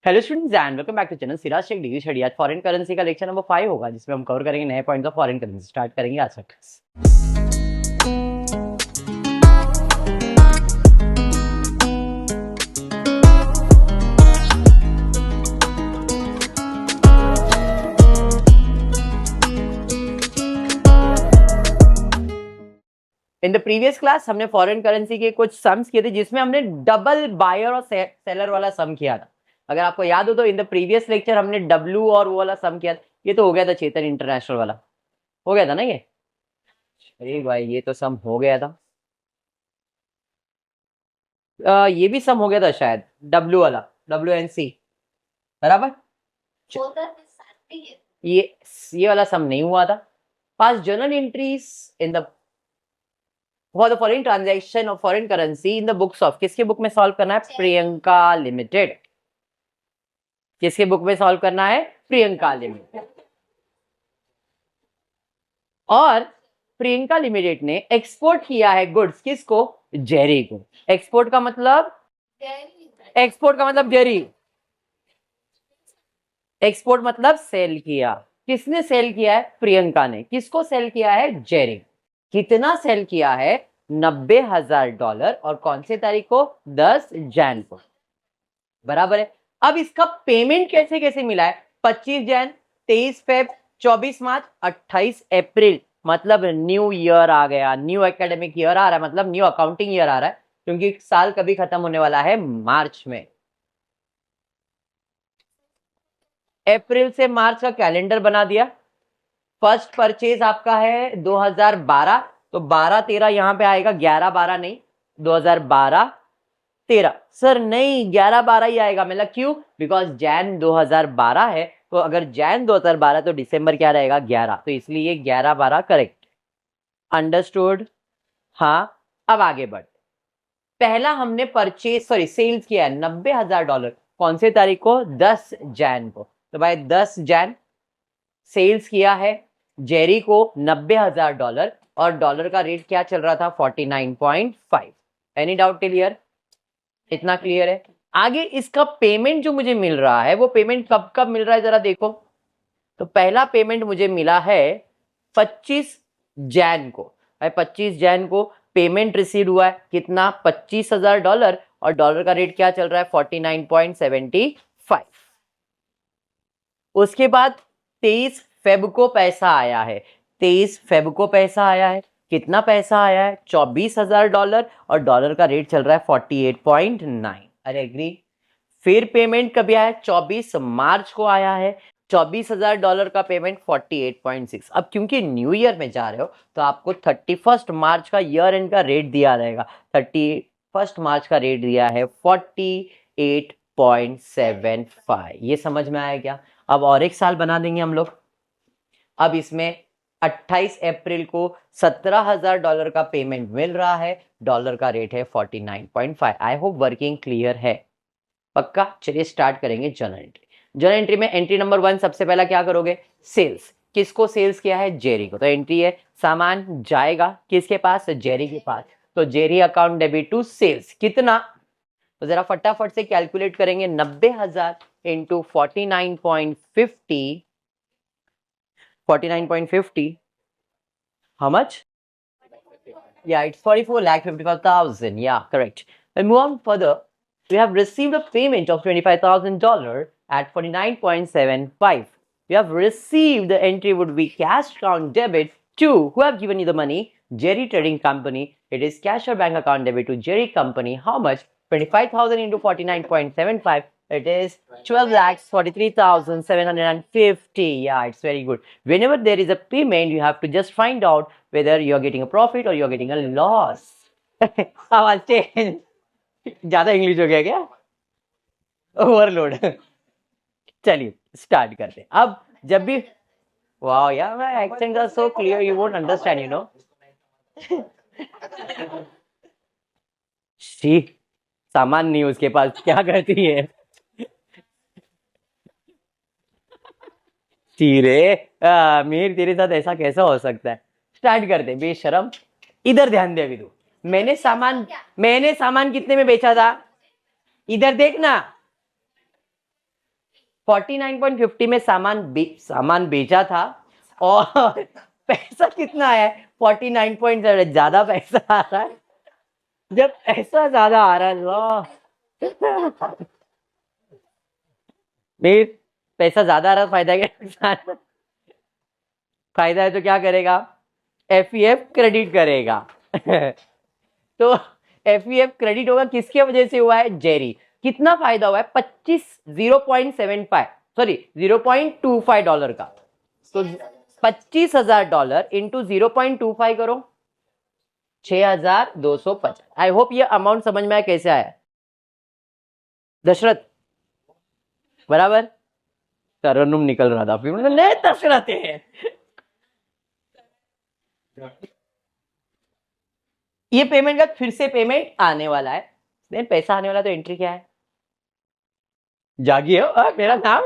Hello students and welcome back to channel Siraj Shaikh degree study. आज foreign currency का lecture number 5 होगा जिसमें हम कवर करेंगे नए points of foreign currency. Start करेंगे आज का class. In the previous class हमने फॉरेन करेंसी के कुछ सम्स किए थे जिसमें हमने डबल बायर और सेलर वाला सम किया था। अगर आपको याद हो तो इन द प्रीवियस लेक्चर हमने डब्ल्यू और वो वाला सम किया था। ये तो हो गया था चेतन इंटरनेशनल वाला, हो गया था ना ये। अरे भाई ये तो सम हो गया था। ये भी सम हो गया था शायद, डब्ल्यू वाला, WNC बराबर। ये वाला सम नहीं हुआ था। पास journal entries in the for the foreign transaction of foreign currency in the books of, किसके बुक में सॉल्व करना है? प्रियंका लिमिटेड। किसके बुक में सॉल्व करना है? प्रियंका लिमिटेड। और प्रियंका लिमिटेड ने एक्सपोर्ट किया है गुड्स, किसको? जेरी को। एक्सपोर्ट का मतलब जेरी। एक्सपोर्ट मतलब सेल किया। किसने सेल किया है? प्रियंका ने। किसको सेल किया है? जेरी। कितना सेल किया है? $90,000। और कौन से तारीख को? 10 जैन को, बराबर है। अब इसका पेमेंट कैसे कैसे मिला है? 25 जैन, 23 फेब, 24 मार्च, 28 अप्रैल। मतलब न्यू ईयर आ गया, न्यू एकेडमिक ईयर आ रहा है, मतलब न्यू अकाउंटिंग ईयर आ रहा है, क्योंकि साल कभी खत्म होने वाला है? मार्च में। अप्रैल से मार्च का कैलेंडर बना दिया। फर्स्ट परचेज आपका है 2012, तो 12-13 यहां पे आएगा, 11-12 नहीं, 2012-13। सर नहीं, 11-12 ही आएगा। मतलब क्यों? बिकॉज जैन 2012 है, तो अगर जैन 2012 तो दिसंबर क्या रहेगा? 11, तो इसलिए 11-12 करेक्ट। अंडरस्टूड? हाँ, अब आगे बढ़। पहला हमने परचेज सेल्स किया है $90,000। कौन से तारीख को? 10 जैन को। तो भाई 10 जैन सेल्स किया है जेरी को $90,000, और डॉलर का रेट क्या चल रहा था? 49.5। Any doubt clear? इतना क्लियर है। आगे इसका पेमेंट जो मुझे मिल रहा है, वो पेमेंट कब कब मिल रहा है जरा देखो। तो पहला पेमेंट मुझे मिला है 25 जैन को। 25 जैन को पेमेंट रिसीव हुआ है। कितना? $25,000, और डॉलर का रेट क्या चल रहा है? 49.75। उसके बाद 23 फेब को पैसा आया है। 23 फेब को पैसा आया है। कितना पैसा आया है? $24,000, और डॉलर का रेट चल रहा है 48.9। अरे एग्री। फिर पेमेंट कभी आया? 24 मार्च को आया है। $24,000 का पेमेंट 48.6। अब क्योंकि न्यू ईयर में जा रहे हो तो आपको 31 मार्च का ईयर एंड का रेट दिया रहेगा। 31 मार्च का रेट दिया है 48.75। ये समझ में आया क्या? अब और एक साल बना देंगे हम लोग। अब इसमें 28 अप्रैल को $17,000 का पेमेंट मिल रहा है। डॉलर का रेट है 49.5। आई होप वर्किंग क्लियर है। पक्का? चलिए स्टार्ट करेंगे जर्नल एंट्री। जर्नल एंट्री में एंट्री नंबर 1 सबसे पहला क्या करोगे? सेल्स। किसको सेल्स किया है? जेरी को। तो एंट्री है, सामान जाएगा किसके पास? जेरी के पास। तो Jerry account debit to sales. कितना? तो जरा फटाफट से कैलकुलेट करेंगे। 90,000 into 49.50। 49.50 how much? Yeah, it's 44,55,000. Yeah, correct. Then move on further. We have received a payment of $25,000 at 49.75. We have received, the entry would be cash account debit to who have given you the money? Jerry Trading Company. It is cash or bank account debit to Jerry Company. How much? 25,000 into 49.75. It is 12,43,750. Yeah, it's very good. Whenever there is a payment, you have to just find out whether you're getting a profit or you're getting a loss. आवाज change, ज्यादा English हो गया क्या? Overload. चलिए start करते हैं। अब जब भी, वाओ यार, my accent are so clear, you won't understand, you know. She, सामान नहीं उसके पास, क्या करती है? रे मीर, तेरे साथ ऐसा कैसा हो सकता है? स्टार्ट करते बेशरम। इधर ध्यान दे अभी तू। मैंने सामान कितने में बेचा था? इधर देखना। 49.50 में सामान बेचा था और पैसा कितना आया है 49. ज्यादा पैसा आ रहा है। जब पैसा ज्यादा आ रहा है फिर पैसा ज्यादा आ रहा है, फायदा है क्या नुकसान? फायदा है तो क्या करेगा, एफईएफ क्रेडिट करेगा। तो एफईएफ क्रेडिट होगा, किसके वजह से हुआ है, जेरी। कितना फायदा हुआ है, 0.25 डॉलर का। तो $25,000 इंटू 0.25 करो, 6,250। आई होप ये अमाउंट समझ में आया कैसे आया दशरथ, बराबर। तरन्नुम निकल रहा था, फिर नहीं दशरथ है। ये पेमेंट का फिर से पेमेंट आने वाला है, देन पैसा आने वाला, तो एंट्री क्या है, जागिए मेरा नाम।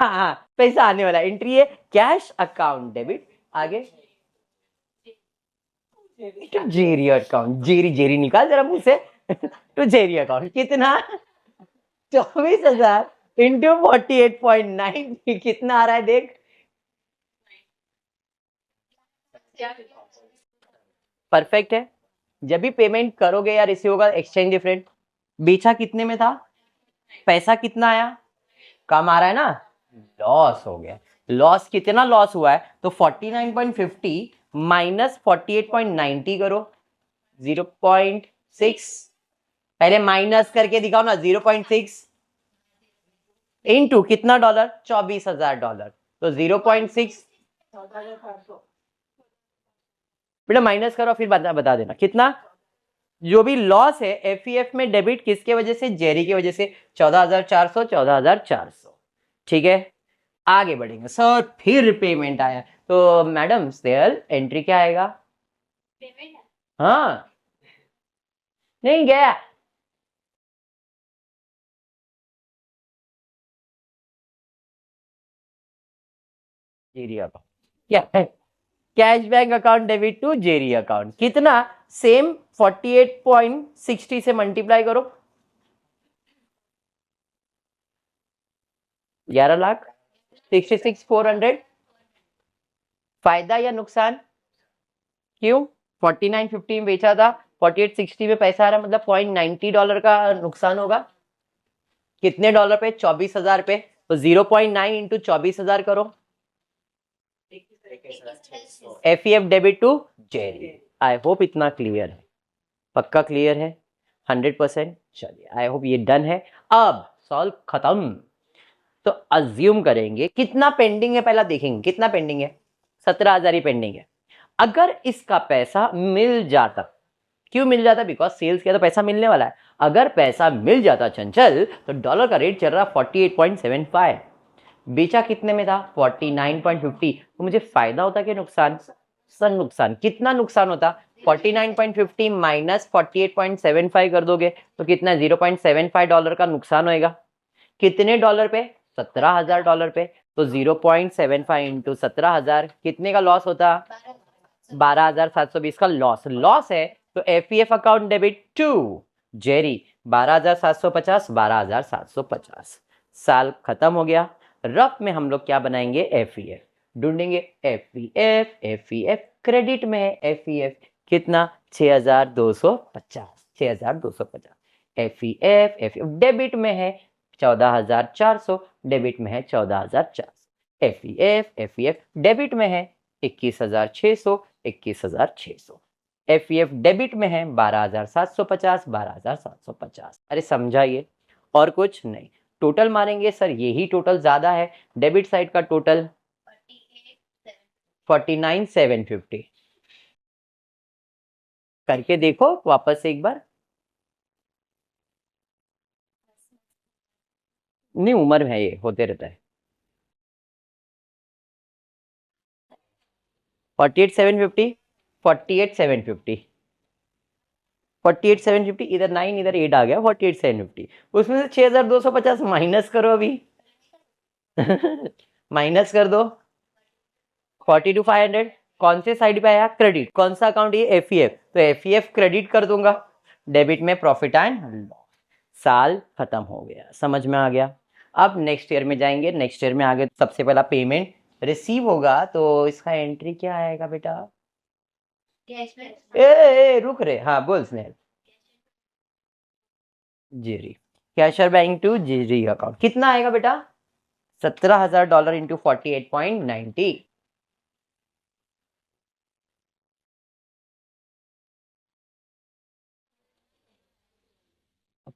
हाँ, पैसा आने वाला, एंट्री है कैश अकाउंट डेबिट। आगे जेरी अकाउंट, जेरी निकाल जरा मुंह से। तो जेरी अकाउंट कितना, 24,000 इंटू 48.9, कितना आ रहा है देख। परफेक्ट है। जब भी पेमेंट करोगे या रिसीव होगा, एक्सचेंज डिफरेंट, बेचा कितने में था, पैसा कितना आया, कम आ रहा है ना, लॉस हो गया। लॉस कितना लॉस हुआ है, तो 49.50 माइनस 48.90 करो, 0.6। पहले माइनस करके दिखाओ ना, 0.6 इंटू कितना डॉलर, $24,000, तो 0.6। बेटा माइनस करो फिर बता देना कितना। जो भी लॉस है एफईएफ में डेबिट किसके वजह से, जेरी की वजह से, 14,400, 14,400। ठीक है, आगे बढ़ेंगे। सर फिर पेमेंट आया, तो मैडम सेल एंट्री क्या आएगा, हाँ नहीं गया, जेरी अकाउंट क्या है, cash bank account debit to Jerry account, कितना, सेम 48.60 से मल्टीप्लाई करो, 11,66,400। फायदा या नुकसान, क्यों, 49.50 में बेचा था, 48.60 में पैसा आ रहा, मतलब $0.90 का नुकसान होगा। कितने डॉलर पे, 24,000 पे, तो 0.9 इंटू 24,000 करो, FEF debit to Jerry. I hope इतना क्लियर है, पक्का क्लियर है, 100%। चलिए आई होप ये डन है। अब सॉल्व खत्म, तो अज्यूम करेंगे कितना पेंडिंग है, पहला देखेंगे कितना पेंडिंग है, 17,000 ही पेंडिंग है। अगर इसका पैसा मिल जाता, क्यों मिल जाता, बिकॉज सेल्स किया तो पैसा मिलने वाला है। अगर पैसा मिल जाता चंचल, तो डॉलर का रेट चल रहा 48.75, बेचा कितने में था 49.50, तो मुझे फायदा होता कि नुकसान, सर नुकसान। कितना नुकसान होता, 49.50 माइनस 48.75 कर दोगे तो कितना, $0.75 का नुकसान होएगा। कितने डॉलर पे, $17,000 पे, तो 0.75 इंटू 17,000 कितने का लॉस होता, 12,720 का लॉस है। तो एफईएफ अकाउंट डेबिट टू जेरी 12,750, 12,750। साल खत्म हो गया। रफ में हम लोग क्या बनाएंगे, एफईएफ ढूंढेंगे, एफईएफ क्रेडिट में है, एफईएफ कितना, 6,250, 6,250। एफईएफ डेबिट में है 14,400, डेबिट में है 14,400। एफईएफ डेबिट में है 21,600, 21,600। एफईएफ डेबिट में है 12,750, 12,750। अरे समझाइए, और कुछ नहीं, टोटल मारेंगे सर, यही टोटल ज्यादा है, डेबिट साइड का टोटल 49,750। करके देखो वापस से एक बार, नहीं उम्र है, ये होते रहता है। 48,750, 48,750, 48,750, इधर 9 इधर 8 आ गया, 48,750। उसमें से 6,250 माइनस करो अभी। माइनस कर दो 42,500, कौन से साइड पे आया, क्रेडिट, कौन सा अकाउंट ये, एफईएफ, तो एफईएफ क्रेडिट कर दूंगा, डेबिट में प्रॉफिट एंड लॉस। साल खत्म हो गया, समझ में आ गया। अब नेक्स्ट ईयर में जाएंगे, नेक्स्ट ईयर में आगे सबसे पहला पेमेंट रिसीव होगा, तो इसका एंट्री क्या आएगा बेटा? रुक रे, हाँ बोल Snehal. Jerry, cash or bank to Jerry account कितना आएगा बेटा? $17,000 इंटू 48.90।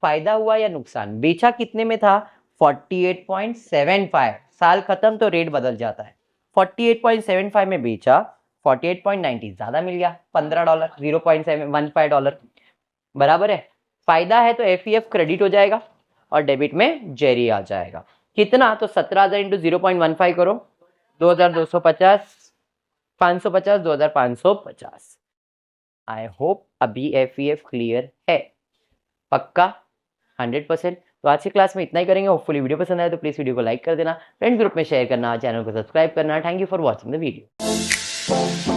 फायदा हुआ या नुकसान? बेचा कितने में था? 48.75। साल खत्म तो रेट बदल जाता है। 48.75 में बेचा, 48.90 ज्यादा मिल गया, $15, $0.715 बराबर है। फायदा है तो एफ क्रेडिट हो जाएगा और डेबिट में जेरी आ जाएगा। कितना? तो 17,000 इंटू 0.15 करो, 2,250, 550, 2,550। आई होप अभी एफ क्लियर है, पक्का 100%। तो आज की क्लास में इतना ही करेंगे। होपफुली वीडियो पसंद आए तो प्लीज वीडियो को लाइक कर देना, फ्रेंड ग्रुप में शेयर करना, चैनल को सब्सक्राइब करना। Thank you for watching the video.